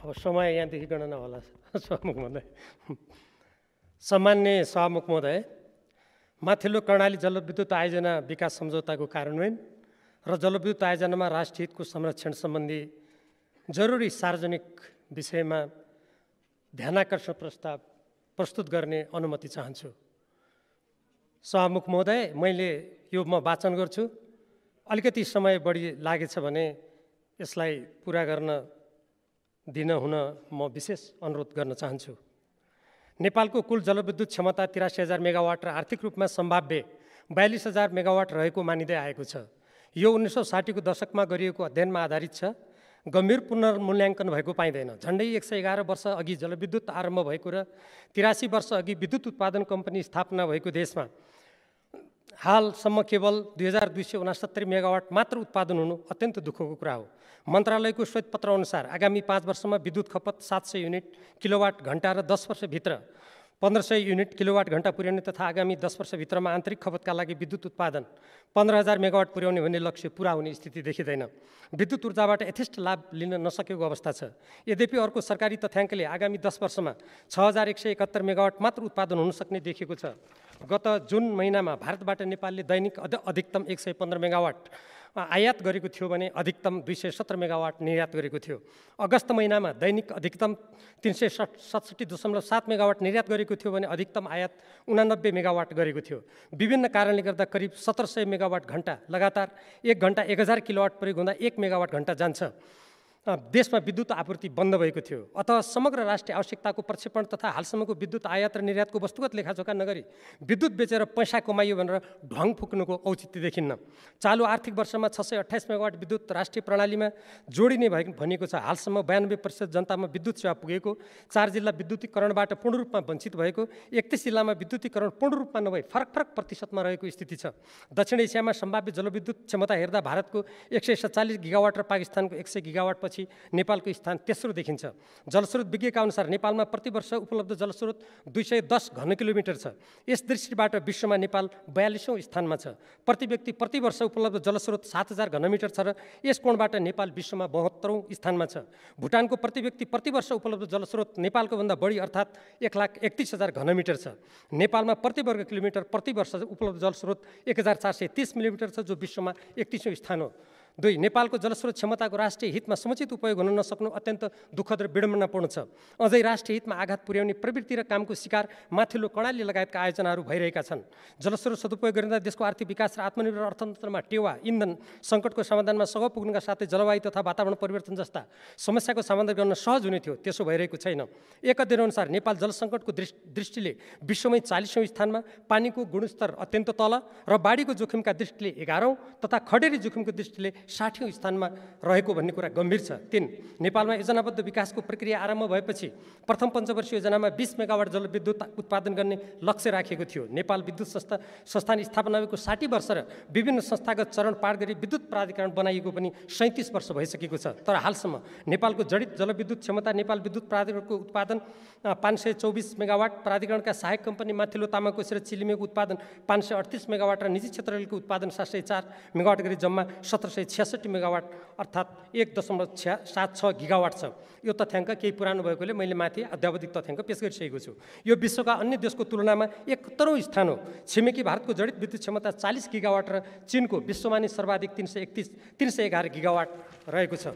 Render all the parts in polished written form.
अब समय यहाँदेखि गणना होला सभामुख महोदय। सामान्य सभामुख महोदय, माथिल्लो कर्णाली जलविद्युत आयोजना विकास सम्झौताको कार्यान्वयन र जलविद्युत आयोजनामा राष्ट्रिय हितको संरक्षण सम्बन्धी जरुरी सार्वजनिक विषयमा ध्यानाकर्षण प्रस्ताव प्रस्तुत गर्ने अनुमति चाहन्छु। सभामुख महोदय, मैले यो म वाचन गर्छु। अलिकति समय बढी लागेछ भने यसलाई पुरा गर्न दिन हुन म विशेष अनुरोध गर्न चाहन्छु। नेपालको कुल जलविद्युत क्षमता 83,000 मेगावाट र आर्थिक रूपमा सम्भाव्य 42,000 मेगावाट रहेको मानिँदै आएको छ। यो 1960 को दशकमा गरिएको अध्ययनमा आधारित छ। गम्भीर पुनर्मूल्याङ्कन भएको पाइँदैन। झन्डै 111 वर्ष अघि जलविद्युत आरम्भ भएको र 83 वर्ष अघि विद्युत उत्पादन कम्पनी स्थापना भएको देशमा हालसम्म केवल 2269 मेगावाट मात्र उत्पादन हुनु अत्यन्त दुःखको कुरा हो। मन्त्रालयको श्वेतपत्र अनुसार आगामी 5 वर्षमा विद्युत खपत 700 युनिट किलोवाट घण्टा र 10 वर्षभित्र 1500 युनिट किलोवाट घण्टा पुर्याउने तथा आगामी 10 वर्षभित्रमा आन्तरिक खपतका लागि विद्युत उत्पादन 15,000 मेगावाट पुर्याउने भन्ने लक्ष्य पुरा हुने स्थिति देखिँदैन। विद्युत ऊर्जाबाट यथेष्ट लाभ लिन नसकेको अवस्था छ। यद्यपि अर्को सरकारी तथ्याङ्कले आगामी 10 वर्षमा 6,171 मेगावाट मात्र उत्पादन हुन सक्ने देखिएको छ। गत जुन महिनामा भारतबाट नेपालले दैनिक अधिकतम 115 मेगावाट आयात गरेको थियो भने अधिकतम 217 मेगावाट निर्यात गरेको थियो। अगस्त महिनामा दैनिक अधिकतम 367.7 मेगावाट निर्यात गरेको थियो भने अधिकतम आयात 89 मेगावाट गरेको थियो। विभिन्न कारणले गर्दा करिब 1700 मेगावाट घण्टा लगातार 1 घण्टा 1000 किलोवाट प्रयोग हुँदा 1 मेगावाट घण्टा जान्छ। देशमा विद्युत आपूर्ति बन्द भएको थियो। अतः समग्र राष्ट्रिय आवश्यकताको प्रक्षेपण तथा हालसम्मको विद्युत आयात र निर्यातको वस्तुगत लेखाजोखा नगरी विद्युत बेचेर पैसा कमाइयो भनेर ढङ फुक्नुको औचित्य देखिन्न। चालु आर्थिक वर्षमा 628 मेगावाट विद्युत राष्ट्रिय प्रणालीमा जोडिने भनेको छ। हालसम्म 92% जनतामा विद्युत सेवा पुगेको, 4 जिल्ला विद्युतीकरणबाट पूर्ण रूपमा वञ्चित भएको, 31 जिल्लामा विद्युतीकरण पूर्ण रूपमा नभई फरक प्रतिशतमा रहेको स्थिति छ। दक्षिण एसियामा सम्भाव्य जलविद्युत क्षमता हेर्दा भारतको 147 गिगावाट र पाकिस्तानको 100 गिगावाट नेपालको स्थान तेस्रो देखिन्छ। जलस्रोत विज्ञका अनुसार नेपालमा प्रतिवर्ष उपलब्ध जलस्रोत 210 घन किलोमिटर छ। यस दृष्टिबाट विश्वमा नेपाल 42औं स्थानमा छ। प्रति व्यक्ति प्रति वर्ष उपलब्ध जलस्रोत 7,000 घनमिटर छ र यस कोणबाट नेपाल विश्वमा 72औं स्थानमा छ। भुटानको प्रति व्यक्ति प्रति वर्ष उपलब्ध जलस्रोत नेपालको भन्दा बढी अर्थात् 1,31,000 घनमिटर छ। नेपालमा प्रति वर्ग किलोमिटर प्रति वर्ष उपलब्ध जलस्रोत 1,430 मिलिमिटर छ, जो विश्वमा 31औं स्थान हो। 2. नेपालको जलस्रोत क्षमताको राष्ट्रिय हितमा समुचित उपयोग हुन नसक्नु अत्यन्त दुःखद र विडम्बनापूर्ण छ। अझै राष्ट्रिय हितमा आघात पुर्याउने प्रवृत्ति र कामको शिकार माथिल्लो कर्णाली लगायतका आयोजनाहरू भइरहेका छन्। जलस्रोत सदुपयोग गरिँदा देशको आर्थिक विकास र आत्मनिर्भर अर्थतन्त्रमा टेवा, इन्धन सङ्कटको समाधानमा सघाउ पुग्नुका साथै जलवायु तथा वातावरण परिवर्तन जस्ता समस्याको समाधान गर्न सहज हुने थियो, त्यसो भइरहेको छैन। एक अध्ययनअनुसार नेपाल जलसङ्कटको दृष्टिले विश्वमै 40औं स्थानमा, पानीको गुणस्तर अत्यन्त तल र बाढीको जोखिमका दृष्टिले 11औं तथा खडेरी जोखिमको दृष्टिले 60औं स्थानमा रहेको भन्ने कुरा गम्भीर छ। 3. नेपालमा योजनाबद्ध विकासको प्रक्रिया आरम्भ भएपछि प्रथम पञ्चवर्षीय योजनामा 20 मेगावाट जलविद्युत उत्पादन गर्ने लक्ष्य राखेको थियो। नेपाल विद्युत संस्थान स्थापना भएको 60 वर्ष र विभिन्न संस्थागत चरण पार गरी विद्युत प्राधिकरण बनाइएको पनि 37 वर्ष भइसकेको छ। तर हालसम्म नेपालको जडित जलविद्युत क्षमता नेपाल विद्युत प्राधिकरणको उत्पादन 524 मेगावाट, प्राधिकरणका सहायक कम्पनी माथिल्लो तामाकोशी र चिलिमेको उत्पादन 538 मेगावाट र निजी क्षेत्रको उत्पादन 704 मेगावाट गरी जम्मा 1766 मेगावाट अर्थात् 1.76 गिगावाट छ। यो तथ्याङ्क केही पुरानो भएकोले मैले माथि अद्यावधिक तथ्याङ्क पेश गरिसकेको छु। यो विश्वका अन्य देशको तुलनामा 71औं स्थान हो। छिमेकी भारतको जडित विद्युत क्षमता 40 गिगावाट र चीनको विश्वमा नै सर्वाधिक 311 गिगावाट रहेको छ।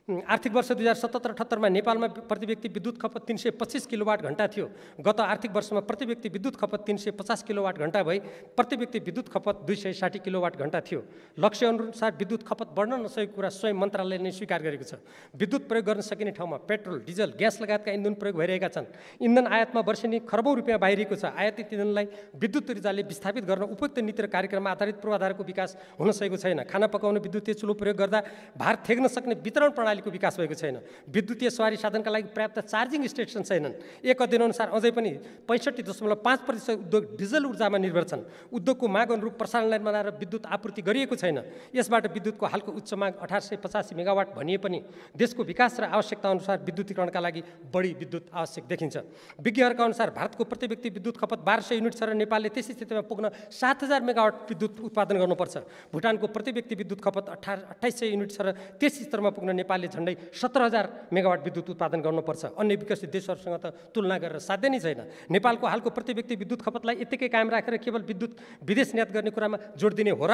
आर्थिक वर्ष 2077-78 मा नेपालमा प्रति व्यक्ति विद्युत खपत 325 किलोवाट घण्टा थियो। गत आर्थिक वर्षमा प्रति व्यक्ति विद्युत खपत 350 किलोवाट घण्टा भई प्रति व्यक्ति विद्युत खपत 260 किलोवाट घण्टा थियो। लक्ष्य अनुसार विद्युत खपत बढ्न नसकेको कुरा स्वयं मन्त्रालयले नै स्वीकार गरेको छ। विद्युत प्रयोग गर्न सकिने ठाउँमा पेट्रोल, डिजल, ग्यास लगायतका इन्धन प्रयोग भइरहेका छन्। इन्धन आयातमा वर्षेनी खरबौं रुपियाँ बाहिरिएको छ। आयातित इन्धनलाई विद्युत ऊर्जाले विस्थापित गर्न उपयुक्त नीति र कार्यक्रममा आधारित पूर्वाधारको विकास हुन सकेको छैन। खाना पकाउने विद्युतीय चुलो प्रयोग गर्दा भार थेग्न सक्ने वितरण प्रणालीको विकास भएको छैन। विद्युतीय सवारी साधनका लागि पर्याप्त चार्जिङ स्टेसन छैनन्। एक अध्ययनअनुसार अझै पनि 65.5% उद्योग डिजल ऊर्जामा निर्भर छन्। उद्योगको माग अनुरूप प्रसारण लाइन बनाएर विद्युत आपूर्ति गरिएको छैन। यसबाट विद्युतको हालको उच्च माग 1885 मेगावाट भनिए पनि देशको विकास र आवश्यकता अनुसार विद्युतीकरणका लागि बढी विद्युत आवश्यक देखिन्छ। विज्ञहरूका अनुसार भारतको प्रति व्यक्ति विद्युत खपत 1200 युनिट छ र नेपालले त्यस स्थितिमा पुग्न 7000 मेगावाट विद्युत उत्पादन गर्नुपर्छ। भुटानको प्रति व्यक्ति विद्युत खपत 2800 युनिट छ र त्यस स्तरमा पुग्न नेपालले नेपालले झन्डै 17,000 मेगावाट विद्युत उत्पादन गर्नुपर्छ। अन्य विकसित देशहरूसँग त तुलना गरेर साध्य नै छैन। नेपालको हालको प्रति व्यक्ति विद्युत खपतलाई यत्तिकै कायम राखेर केवल विद्युत विदेश निर्यात गर्ने कुरामा जोड दिने हो र?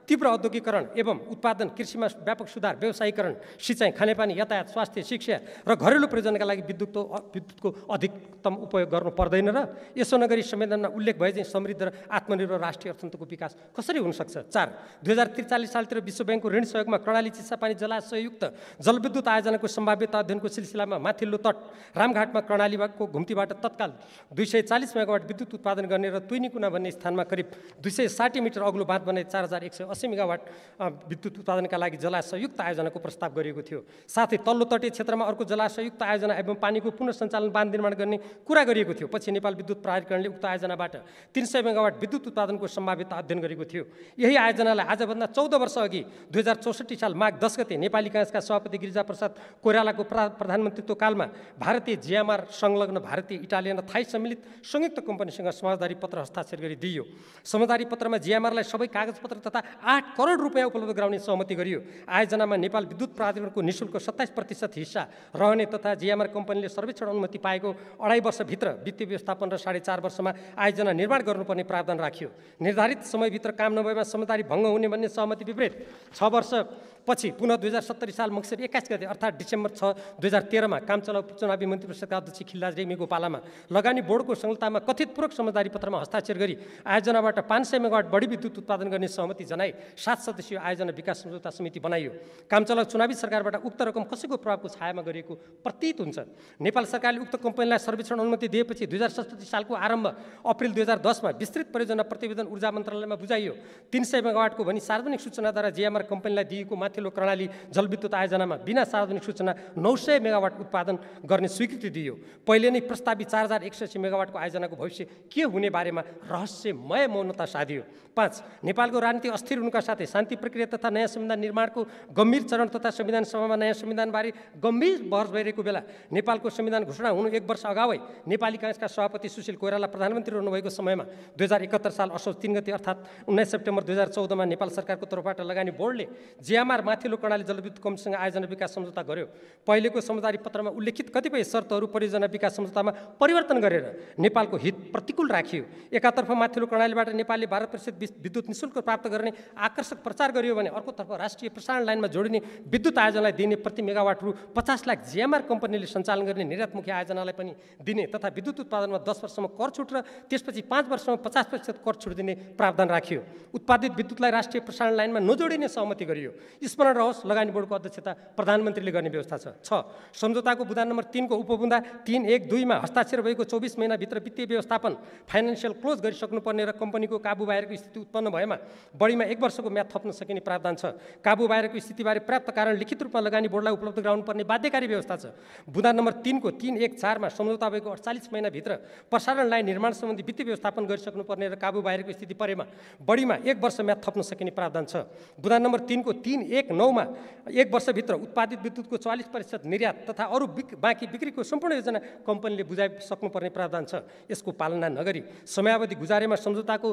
तीव्र औद्योगिकरण एवं उत्पादन, कृषिमा व्यापक सुधार, व्यवसायीकरण, सिँचाइ, खानेपानी, यातायात, स्वास्थ्य, शिक्षा र घरेलु प्रयोजनका लागि विद्युतको अधिकतम उपयोग गर्नु पर्दैन र? यसो नगरी संविधानमा उल्लेख भए चाहिँ समृद्ध र आत्मनिर्भर राष्ट्रिय अर्थतन्त्रको विकास कसरी हुन सक्छ? 4. 2043 सालतिर विश्व ब्याङ्कको ऋण सहयोगमा कर्णाली चिसापानी जलाशययुक्त जलविद्युत आयोजनाको सम्भाव्यता अध्ययनको सिलसिलामा माथिल्लो तट रामघाटमा कर्णालीको घुम्तीबाट तत्काल 240 मेगावाट विद्युत उत्पादन गर्ने र तुइनीकुना भन्ने स्थानमा करिब 260 मिटर अग्लो बाँध बनाई 4180 मेगावाट विद्युत उत्पादनका लागि जलाशययुक्त आयोजनाको प्रस्ताव गरिएको थियो। साथै तल्लो तटीय क्षेत्रमा अर्को जलाशययुक्त आयोजना एवं पानीको पुनर्सञ्चालन बाँध निर्माण गर्ने कुरा गरिएको थियो। पछि नेपाल विद्युत प्राधिकरणले उक्त आयोजनाबाट 300 मेगावाट विद्युत उत्पादनको सम्भाव्यता अध्ययन गरेको थियो। यही आयोजनालाई आजभन्दा 14 वर्ष अघि 2064 साल माघ 10 गते नेपाली काङ्ग्रेसका सभापति गिरिजाप्रसाद कोइरालाको प्रधानमन्त्रीत्व कालमा भारतीय जिएमआर संलग्न भारतीय, इटालियन र थाई सम्मिलित संयुक्त कम्पनीसँग समझदारी पत्र हस्ताक्षर गरिदिइयो। समझदारी पत्रमा जिएमआरलाई सबै कागजपत्र तथा 8 करोड रुपियाँ उपलब्ध गराउने सहमति गरियो। आयोजनामा नेपाल विद्युत प्राधिकरणको निःशुल्क 27% हिस्सा रहने तथा जिएमआर कम्पनीले सर्वेक्षण अनुमति पाएको 2.5 वर्षभित्र वित्तीय व्यवस्थापन र 4.5 वर्षमा आयोजना निर्माण गर्नुपर्ने प्रावधान राखियो। निर्धारित समयभित्र काम नभएमा समझदारी भङ्ग हुने भन्ने सहमति विपरीत 6 वर्षपछि पुनः 2070 साल मङ्सिर 21 गते अर्थात् डिसेम्बर 6, 2013मा काम चुनावी मन्त्री परिषदका अध्यक्ष खिलराज रेग्मीको पालामा लगानी बोर्डको संहितामा कथित पूरक समझदारी पत्रमा हस्ताक्षर गरी आयोजनाबाट 500 मेगावाट बढी विद्युत उत्पादन गर्ने सहमति जनाई 7 सदस्यीय आयोजना विकास सम्झौता समिति बनाइयो। काम चलाउ चुनावी सरकारबाट उक्त रकम कसैको प्रभावको छायामा गरिएको प्रतीत हुन्छ। नेपाल सरकारले उक्त कम्पनीलाई सर्वेक्षण अनुमति दिएपछि 2067 सालको आरम्भ अप्रिल 2010मा विस्तृत परियोजना प्रतिवेदन ऊर्जा मन्त्रालयमा बुझाइयो। 300 मेगावाटको भनी सार्वजनिक सूचनाद्वारा जिएमआर कम्पनीलाई दिएको माथिल्लो कर्णाली जलविद्युत आयोजनामा बिना सार्वजनिक सूचना 900 मेगावाट उत्पादन गर्ने स्वीकृति दिइयो। पहिले नै प्रस्तावित 4180 मेगावाटको आयोजनाको भविष्य के हुने बारेमा रहस्यमय मौनता साधियो। 5. नेपालको राजनीति अस्थिर हुनुका साथै शान्ति प्रक्रिया तथा नयाँ संविधान निर्माणको गम्भीर चरण तथा संविधान सभामा नयाँ संविधानबारे गम्भीर बहस भइरहेको बेला नेपालको संविधान घोषणा हुनु 1 वर्ष अगावै नेपाली काङ्ग्रेसका सभापति सुशील कोइराला प्रधानमन्त्री रहनुभएको समयमा 2071 साल असोज 3 गते अर्थात् 19 सेप्टेम्बर 2014मा नेपाल सरकारको तर्फबाट लगानी बोर्डले जिएमआर माथिल्लो कर्णाली जलविद्युत कम्पनीसँग आयोजना विकास सम्झौता गर्यो। पहिलेको समझदारी पत्रमा उल्लेखित कतिपय शर्तहरू परियोजना विकास सम्झौतामा परिवर्तन गरेर नेपालको हित प्रतिकूल राखियो। एकातर्फ माथिल्लो कर्णालीबाट नेपालले 12% विद्युत निःशुल्क प्राप्त गर्ने आकर्षक प्रचार गरियो भने अर्कोतर्फ राष्ट्रिय प्रसारण लाइनमा जोडिने विद्युत आयोजनालाई दिने प्रति मेगावाट रु 50 लाख जिएमआर कम्पनीले सञ्चालन गर्ने निर्यातमुखी आयोजनालाई पनि दिने तथा विद्युत उत्पादनमा 10 वर्षसम्म कर छुट र त्यसपछि 5 वर्षमा 50% कर छुट दिने प्रावधान राखियो। उत्पादित विद्युतलाई राष्ट्रिय प्रसारण लाइनमा नजोडिने सहमति गरियो। स्मरण रहोस्, लगानी बोर्डको अध्यक्षता प्रधानमन्त्रीले गर्ने व्यवस्था छ। 6. सम्झौताको बुँदा नम्बर 3 को उपबुँदा 3.1.2 मा हस्ताक्षर भएको 24 महिनाभित्र वित्तीय व्यवस्थापन फाइनेन्सियल क्लोज गरिसक्नुपर्ने र कम्पनीको काबु बाहिरको स्थिति उत्पन्न भएमा बढीमा 1 वर्षको म्याद थप्न सकिने प्रावधान छ। काबु बाहिरको स्थितिबारे पर्याप्त कारण लिखित रूपमा लगानी बोर्डलाई उपलब्ध गराउनुपर्ने बाध्यकारी व्यवस्था छ। बुँदा नम्बर 3 को 3.1.4 मा सम्झौता भएको 48 महिनाभित्र प्रसारण लाइन निर्माण सम्बन्धी वित्तीय व्यवस्थापन गरिसक्नुपर्ने र काबु बाहिरको स्थिति परेमा बढीमा 1 वर्ष म्याद थप्न सकिने प्रावधान छ। बुँदा नम्बर 3 को 3.1.9 मा 1 वर्षभित्र उत्पादित विद्युतको 44% निर्यात तथा अरू बाँकी बिक्रीको सम्पूर्ण योजना कम्पनीले बुझाइसक्नुपर्ने प्रावधान छ। यसको पालना नगरी समयावधि गुजारेमा सम्झौताको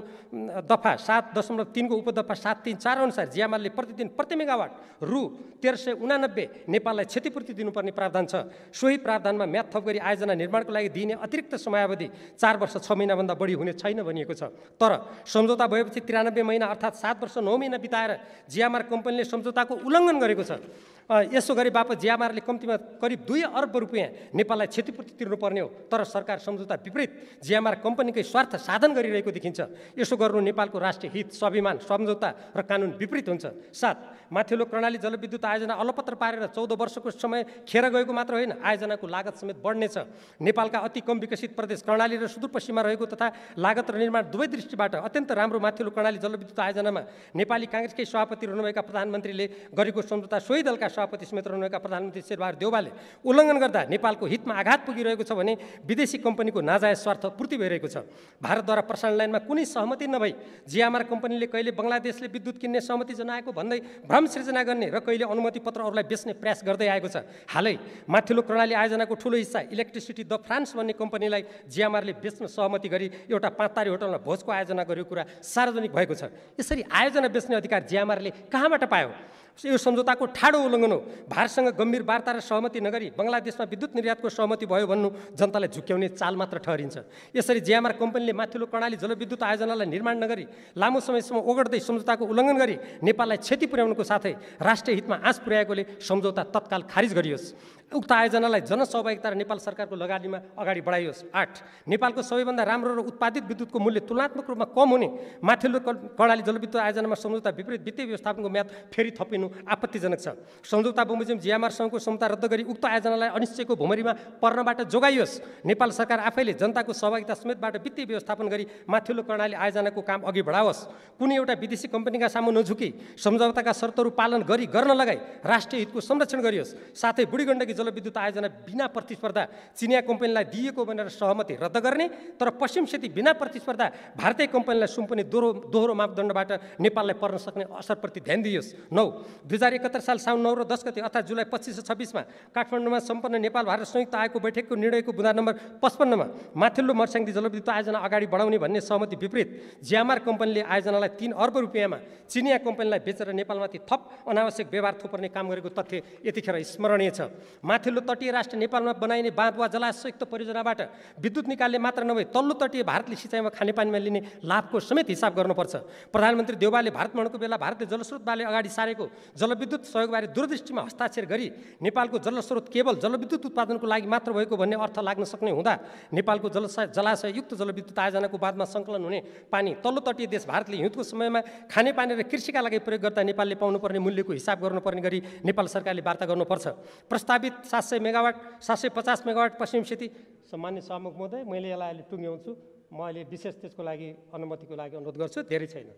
दफा 7.3 को उपदफा 734 अनुसार जिएमआरले प्रतिदिन प्रति मेगावाट रु 1389 नेपाललाई क्षतिपूर्ति दिनुपर्ने प्रावधान छ। सोही प्रावधानमा म्याद थप गरी आयोजना निर्माणको लागि दिइने अतिरिक्त समयावधि 4 वर्ष 6 महिनाभन्दा बढी हुने छैन भनिएको छ। तर सम्झौता भएपछि 93 महिना अर्थात् 7 वर्ष 9 महिना बिताएर जिएमआर कम्पनीले सम्झौताको उल्लङ्घन गरेको छ। यसो गरे बापत जिएमआरले कम्तीमा करिब 2 अर्ब रुपियाँ नेपाललाई क्षतिपूर्ति तिर्नुपर्ने हो। तर सरकार सम्झौता विपरीत जिएमआर कम्पनीकै स्वार्थ साधन गरिरहेको देखिन्छ। यसो गर्नु नेपालको राष्ट्रिय हित, स्वाभिमान, सम्झौता र कानुन विपरीत हुन्छ। 7. माथिल्लो कर्णाली जलविद्युत आयोजना अलपत्र पारेर 14 वर्षको समय खेर गएको मात्र होइन, आयोजनाको लागत समेत बढ्नेछ। नेपालका अति कम विकसित प्रदेश कर्णाली र सुदूरपश्चिममा रहेको तथा लागत र निर्माण दुवै दृष्टिबाट अत्यन्त राम्रो माथिल्लो कर्णाली जलविद्युत आयोजनामा नेपाली काङ्ग्रेसकै सभापति रहनुभएका प्रधानमन्त्रीले गरेको सम्झौता सोही दलका सभापति समेत रहनुभएका प्रधानमन्त्री शेरबहादुर देउवाले उल्लङ्घन गर्दा नेपालको हितमा आघात पुगिरहेको छ भने विदेशी कम्पनीको नाजायज स्वार्थ पूर्ति भइरहेको छ। भारतद्वारा प्रसारण लाइनमा कुनै सहमति नभई जिएमआर कम्पनीले कहिले बङ्गलादेशले विद्युत किन्ने सहमति जनाएको भन्दै भ्रम सृजना गर्ने र कहिले अनुमति पत्र अरूलाई बेच्ने प्रयास गर्दै आएको छ। हालै माथिल्लो कर्णाली आयोजनाको ठूलो हिस्सा इलेक्ट्रिसिटी द फ्रान्स भन्ने कम्पनीलाई जिएमआरले बेच्न सहमति गरी एउटा 5 तारे होटलमा भोजको आयोजना गरेको कुरा सार्वजनिक भएको छ। यसरी आयोजना बेच्ने अधिकार जिएमआरले कहाँबाट पायो? यो सम्झौताको ठाडो उल्लङ्घन हो। भारतसँग गम्भीर वार्ता र सहमति नगरी बङ्गलादेशमा विद्युत निर्यातको सहमति भयो भन्नु जनतालाई झुक्क्याउने चाल मात्र ठहरिन्छ। यसरी जिएमआर कम्पनीले माथिल्लो कर्णाली जलविद्युत आयोजनालाई निर्माण नगरी लामो समयसम्म ओगट्दै सम्झौताको उल्लङ्घन गरी नेपाललाई क्षति पुर्याउनुको साथै राष्ट्रिय हितमा आँच पुर्याएकोले सम्झौता तत्काल खारिज गरियोस्। उक्त आयोजनालाई जनसहभागिता र नेपाल सरकारको लगानीमा अगाडि बढाइयोस्। 8 नेपालको सबैभन्दा राम्रो र उत्पादित विद्युतको मूल्य तुलनात्मक रूपमा कम हुने माथिल्लो कर्णाली जलविद्युत आयोजनामा सम्झौता विपरीत वित्तीय व्यवस्थापनको म्याद फेरि थपिनु आपत्तिजनक छ। सम्झौता बमोजिम जिएमआरसँगको सम्झौता रद्द गरी उक्त आयोजनालाई अनिश्चयको भुमरीमा पर्नबाट जोगाइयोस्। नेपाल सरकार आफैले जनताको सहभागिता समेतबाट वित्तीय व्यवस्थापन गरी माथिल्लो कर्णाली आयोजनाको काम अघि बढाओस्। कुनै एउटा विदेशी कम्पनीका सामु नझुकी सम्झौताका शर्तहरू पालन गर्न लगाई राष्ट्रिय हितको संरक्षण गरियोस्। साथै बुढी गण्डकी जलविद्युत आयोजना बिना प्रतिस्पर्धा चिनिया कम्पनीलाई दिएको भनेर सहमति रद्द गर्ने, तर पश्चिम सेती बिना प्रतिस्पर्धा भारतीय कम्पनीलाई सुम्पने दोहोरो मापदण्डबाट नेपाललाई पर्न सक्ने असरप्रति ध्यान दिइयोस्। 9 2071 साल साउन 9 र 10 गते अर्थात् जुलाई 25 र 26 काठमाडौँमा सम्पन्न नेपाल भारत संयुक्त आयोगको बैठकको निर्णयको बुँदा नम्बर 55 माथिल्लो मर्स्याङ्दी जलविद्युत आयोजना अगाडि बढाउने भन्ने सहमति विपरीत जिएमआर कम्पनीले आयोजनालाई 3 अर्ब रुपियाँमा चिनिया कम्पनीलाई बेचेर नेपालमाथि थप अनावश्यक व्यवहार थोपर्ने काम गरेको तथ्य यतिखेर स्मरणीय छ। माथिल्लो तटीय राष्ट्र नेपालमा बनाइने बाँध वा जलाशयुक्त परियोजनाबाट विद्युत निकाल्ने मात्र नभई तल्लो तटीय भारतले सिँचाइमा खानेपानीमा लिने लाभको समेत हिसाब गर्नुपर्छ। प्रधानमन्त्री देउवाले भारत भ्रमणको बेला भारतले जलस्रोतबारे अगाडि सारेको जलविद्युत सहयोगबारे दूरदृष्टिमा हस्ताक्षर गरी नेपालको जलस्रोत केवल जलविद्युत उत्पादनको लागि मात्र भएको भन्ने अर्थ लाग्न सक्ने हुँदा नेपालको जलाशययुक्त जलविद्युत आयोजनाको बादमा सङ्कलन हुने पानी तल्लो तटीय देश भारतले हिउँदको समयमा खानेपानी र कृषिका लागि प्रयोग गर्दा नेपालले पाउनुपर्ने मूल्यको हिसाब गर्नुपर्ने गरी नेपाल सरकारले वार्ता गर्नुपर्छ। प्रस्तावित 700 मेगावाट 750 मेगावाट पश्चिम सेती सम्मान्य सभामुख महोदय, मैले यसलाई अहिले टुङ्ग्याउँछु। म अहिले विशेष त्यसको लागि अनुमतिको लागि अनुरोध गर्छु, धेरै छैन।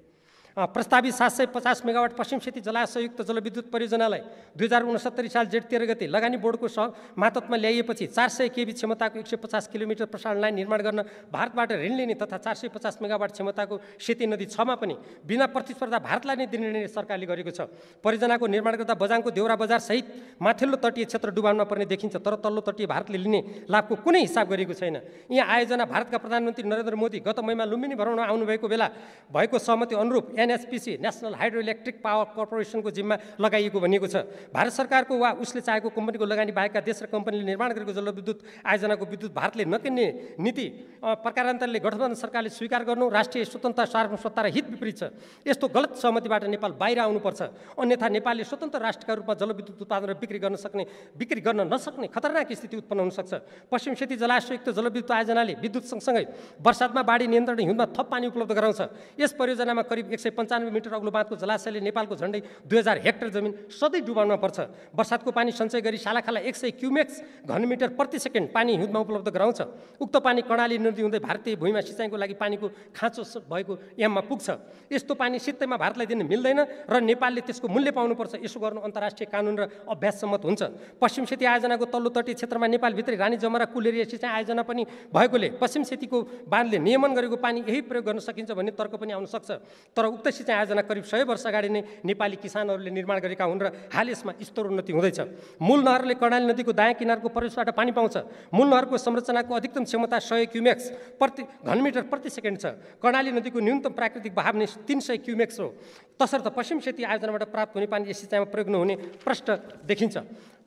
प्रस्तावित 750 मेगावाट पश्चिम सेती जलाशययुक्त जलविद्युत परियोजनालाई 2069 साल जेठ 13 गते लगानी बोर्डको मातहतमा ल्याइएपछि 400 केबी क्षमताको 150 किलोमिटर प्रसारण लाइन निर्माण गर्न भारतबाट ऋण लिने तथा 450 मेगावाट क्षमताको सेती नदी 6मा पनि बिना प्रतिस्पर्धा भारतलाई नै दिने निर्णय सरकारले गरेको छ। परियोजनाको निर्माण गर्दा बजाङको देउरा बजार सहित माथिल्लो तटीय क्षेत्र डुबाउन पर्ने देखिन्छ, तर तल्लो तटीय भारतले लिने लाभको कुनै हिसाब गरिएको छैन। यहाँ आयोजना भारतका प्रधानमन्त्री नरेन्द्र मोदी गत महिना लुम्बिनी भ्रमणमा आउनुभएको बेला भएको सहमति अनुरूप NHPC national hydroelectric power कर्पोरेसनको जिम्मा लगाइएको भनिएको छ। भारत सरकारको वा उसले चाहेको कम्पनीको लगानी बाहेकका देश र कम्पनीले निर्माण गरेको जलविद्युत आयोजनाको विद्युत भारतले नकिन्ने नीति प्रकारान्तरले गठबन्धन सरकारले स्वीकार गर्नु राष्ट्रिय स्वतन्त्रता, सार्वभौमसत्ता र हित विपरीत छ। यस्तो गलत सहमतिबाट नेपाल बाहिर आउनुपर्छ, अन्यथा नेपालले स्वतन्त्र राष्ट्रका रूपमा जलविद्युत उत्पादन र बिक्री गर्न नसक्ने खतरनाक स्थिति उत्पन्न हुन सक्छ। पश्चिम सेती जलाशययुक्त जलविद्युत आयोजनाले विद्युत सँगसँगै वर्षातमा बाढी नियन्त्रण हिउँदमा थप पानी उपलब्ध गराउँछ। यस परियोजनामा करिब 195 मिटर अग्लो बाँधको जलाशयले नेपालको झण्डै 2000 हेक्टर जमिन सधैँ डुबाउनमा पर्छ। वर्षातको पानी सञ्चय गरी सालाखाला 100 क्युमेक्स घनमिटर प्रति सेकेन्ड पानी हिउँदमा उपलब्ध गराउँछ। उक्त पानी कर्णाली नदी हुँदै भारतीय भूमिमा सिँचाइको लागि पानीको खाँचो भएको याममा पुग्छ। यस्तो पानी सित्तैमा भारतलाई दिन मिल्दैन र नेपालले त्यसको मूल्य पाउनुपर्छ। यसो गर्नु अन्तर्राष्ट्रिय कानुन र अभ्यास सम्मत हुन्छ। पश्चिम सेती आयोजनाको तल्लो तटीय क्षेत्रमा नेपालभित्रै रानी जमरा कुलेरिया सिँचाइ आयोजना पनि भएकोले पश्चिम सेतीको बाँधले नियमन गरेको पानी यही प्रयोग गर्न सकिन्छ भन्ने तर्क पनि आउन सक्छ। तर उक्त सिँचाइ आयोजना करिब 100 वर्ष अगाडि नै नेपाली किसानहरूले निर्माण गरेका हुन् र हाल यसमा स्तर उन्नति हुँदैछ। मूल नहरले कर्णाली नदीको दायाँ किनारको प्रवेशबाट पानी पाउँछ। मूल नहरको संरचनाको अधिकतम क्षमता 100 क्युमेक्स प्रति घनमिटर प्रति सेकेन्ड छ। कर्णाली नदीको न्यूनतम प्राकृतिक बहाव नै 300 क्युमेक्स हो। तसर्थ पश्चिम सेती आयोजनाबाट प्राप्त हुने पानी यस सिँचाइमा प्रयोग नहुने प्रष्ट देखिन्छ।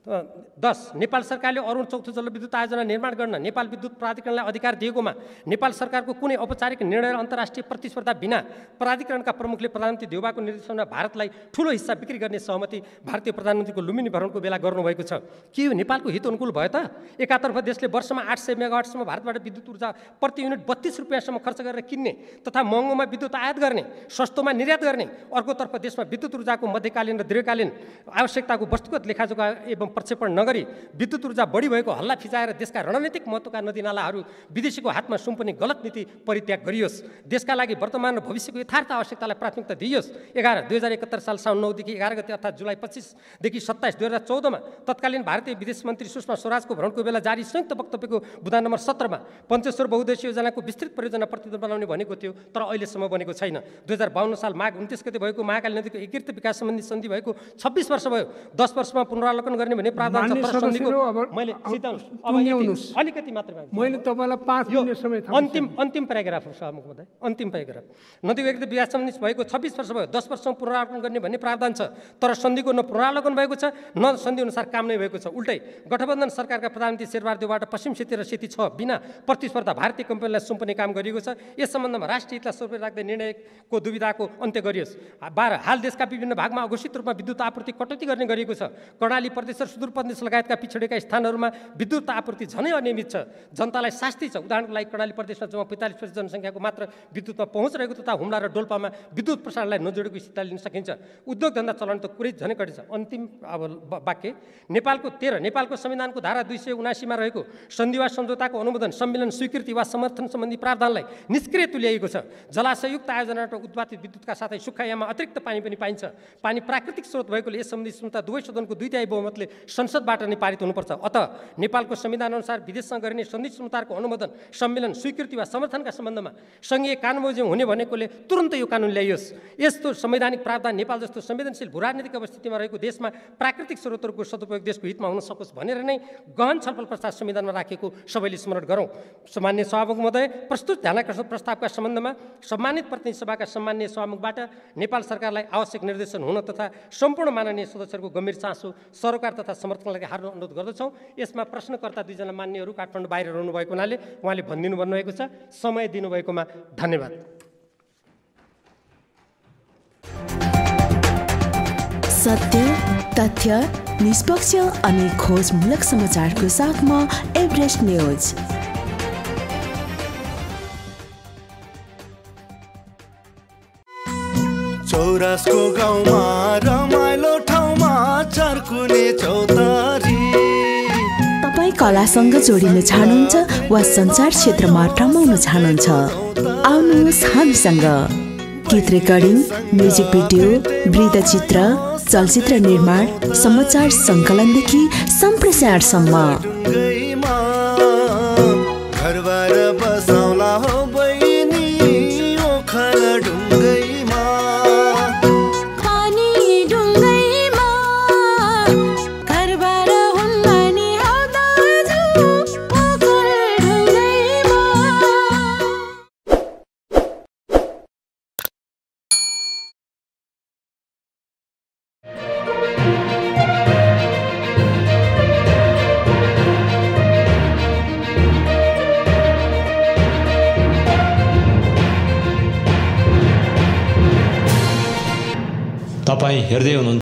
10 नेपाल सरकारले अरुण चौथो जलविद्युत आयोजना निर्माण गर्न नेपाल विद्युत प्राधिकरणलाई अधिकार दिएकोमा नेपाल सरकारको कुनै औपचारिक निर्णय र अन्तर्राष्ट्रिय प्रतिस्पर्धा बिना प्राधिकरणका प्रमुखले प्रधानमन्त्री देउवाको निर्देशनमा भारतलाई ठूलो हिस्सा बिक्री गर्ने सहमति भारतीय प्रधानमन्त्रीको लुम्बिनी भ्रमणको बेला गर्नुभएको छ। के यो नेपालको हित अनुकूल भयो त? एकातर्फ देशले वर्षमा 800 मेगावाटसम्म भारतबाट विद्युत ऊर्जा प्रति युनिट 32 रुपियाँसम्म खर्च गरेर किन्ने तथा महँगोमा विद्युत आयात गर्ने, सस्तोमा निर्यात गर्ने, अर्कोतर्फ देशमा विद्युत ऊर्जाको मध्यकालीन र दीर्घकालीन आवश्यकताको वस्तुगत लेखाजोखा एवं प्रक्षेपण नगरी विद्युत ऊर्जा बढी भएको हल्ला फिजाएर देशका रणनीतिक महत्त्वका नदीनालाहरू विदेशीको हातमा सुम्पने गलत नीति परित्याग गरियोस्। देशका लागि वर्तमान र भविष्यको यथार्थ आवश्यकतालाई प्राथमिकता दिइयोस्। 2071 साल साउन 9 देखि 11 गते अर्थात् जुलाई 25 देखि 27 2014 मा तत्कालीन भारतीय विदेश मन्त्री सुषमा स्वराजको भ्रमणको बेला जारी संयुक्त वक्तव्यको बुँदा नम्बर 17 मा पञ्चेश्वर बहुद्देश्य योजनाको विस्तृत परियोजना प्रतिवेदन बनाउने भनेको थियो, तर अहिलेसम्म बनेको छैन। 2052 साल माघ 29 गते भएको महाकाली नदीको एकीकृत विकास सम्बन्धी सन्धि भएको 26 वर्ष भयो। 10 वर्षमा पुनरावलोकन गर्ने भन्ने प्रावधान छ। तर सन्धिको मैले अलिकति मात्रै मैले तपाईँलाई 5 मिनेट समय अन्तिम प्याराग्राफ हो सभामुख महोदय, अन्तिम प्याराग्राफ। नदीको एकदम विवाद सम्बन्धी भएको 26 वर्ष भयो, 10 वर्षसम्म पुनरावलोकन गर्ने भन्ने प्रावधान छ। तर सन्धिको न पुनरावलोकन भएको छ न सन्धि अनुसार काम नै भएको छ। उल्टै गठबन्धन सरकारका प्रधानमन्त्री शेरबहादुरबाट पश्चिम सेती र सेती 6 बिना प्रतिस्पर्धा भारतीय कम्पनीलाई सुम्पने काम गरिएको छ। यस सम्बन्धमा राष्ट्रिय हितलाई सर्वोपरि राख्दै निर्णयको दुविधाको अन्त्य गरियोस्। 12 हाल देशका विभिन्न भागमा अघोषित रूपमा विद्युत आपूर्ति कटौती गर्ने गरिएको छ। कर्णाली प्रदेश र सुदूरप्रदेश लगायतका पिछडेका स्थानहरूमा विद्युत आपूर्ति झनै अनियमित छ। जनतालाई शास्ति छ। उदाहरणको लागि कर्णाली प्रदेशमा जम्मा 45% जनसङ्ख्याको मात्र विद्युतमा पहुँच रहेको तथा हुम्ला र डोल्पामा विद्युत प्रसारणलाई नजोडेको स्थिति लिन सकिन्छ। उद्योग धन्दा चलाउन त कुरै झनै कठिन छ। अन्तिम वाक्य, नेपालको संविधानको धारा 279 मा रहेको सन्धि वा सम्झौताको अनुमोदन, सम्मेलन, स्वीकृति वा समर्थन सम्बन्धी प्रावधानलाई निष्क्रिय तुल्याइएको छ। जलाशययुक्त आयोजनाबाट उत्पादित विद्युतका साथै सुक्खायाममा अतिरिक्त पानी पनि पाइन्छ। पानी प्राकृतिक स्रोत भएकोले यस सम्बन्धी सम्झौता दुवै सदनको 2/3 बहुमतले संसदबाट नै पारित हुनुपर्छ। अत नेपालको संविधान अनुसार विदेशसँग गरिने सन्धि सम्झौताको अनुमोदन, सम्मेलन, स्वीकृति वा समर्थनका सम्बन्धमा सङ्घीय कानुन बमोजिम हुने भनेकोले तुरन्तै यो कानुन ल्याइयोस्। यस्तो संवैधानिक प्रावधान नेपाल जस्तो संवेदनशील भूराजनीतिक अवस्थितिमा रहेको देशमा प्राकृतिक स्रोतहरूको सदुपयोग देशको हितमा हुन सकोस् भनेर नै गहन छलफल प्रस्ताव संविधानमा राखेको सबैले स्मरण गरौँ। सम्माननीय सभामुख महोदय, प्रस्तुत ध्यानाकर्षण प्रस्तावका सम्बन्धमा सम्मानित प्रतिनिधि सभाका सम्माननीय सभामुखबाट नेपाल सरकारलाई आवश्यक निर्देशन हुन तथा सम्पूर्ण माननीय सदस्यहरूको गम्भीर चासो, सरोकार तथा समर्थनका लागि हार्न अनुरोध गर्दछौँ। यसमा प्रश्नकर्ता 2 जना मान्यहरू काठमाडौँ बाहिर रहनुभएको हुनाले उहाँले भनिदिनु भन्नुभएको छ। समय दिनुभएकोमा धन्यवाद। सत्य, तथ्य, निष्पक्ष अनि खोजमूलक समाचारको साथमा एभरेस्ट न्यूज। चौरासको गाउँमा रमाइलो ठाउँमा चर्कुने चौतारी। तपाईँ कलासँग जोडिन चाहनुहुन्छ वा सञ्चार क्षेत्रमा रमाउन चाहनुहुन्छ, आउनुहोस् हामीसँग। गीत रेकर्डिङ, म्युजिक भिडियो, वृत्तचित्र, चलचित्र निर्माण, समाचार सङ्कलनदेखि सम्प्रेषणसम्म। घरबार बसाउला हो बहिनी ओखर ढुङ्गैमा, पानी ढुङ्गैमा घरबार हुन्न नि हौ दाजु ओखर ढुङ्गैमा। तपाईँ हेर्दै हुनुहुन्छ